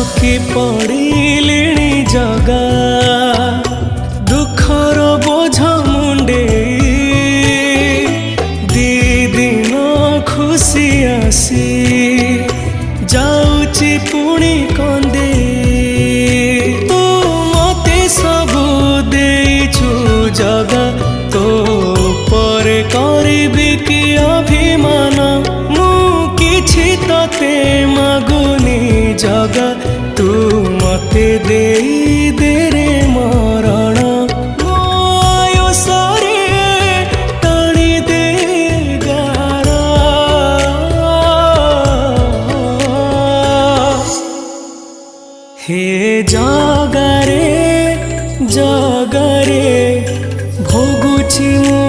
थकी पड़िलिणी जगा दुखर बोझ मुंडे दी दिन खुशी आसी जाऊची पुणी कंदे तू मते सबू देइछु जगा तो पर करिबी कि अभिमान मु किछि तते मागुनी जगा तू मते देई दे रे मरण मो आयुषरे टाणी दे गारा हे जगारे जगारे भोगुछि मु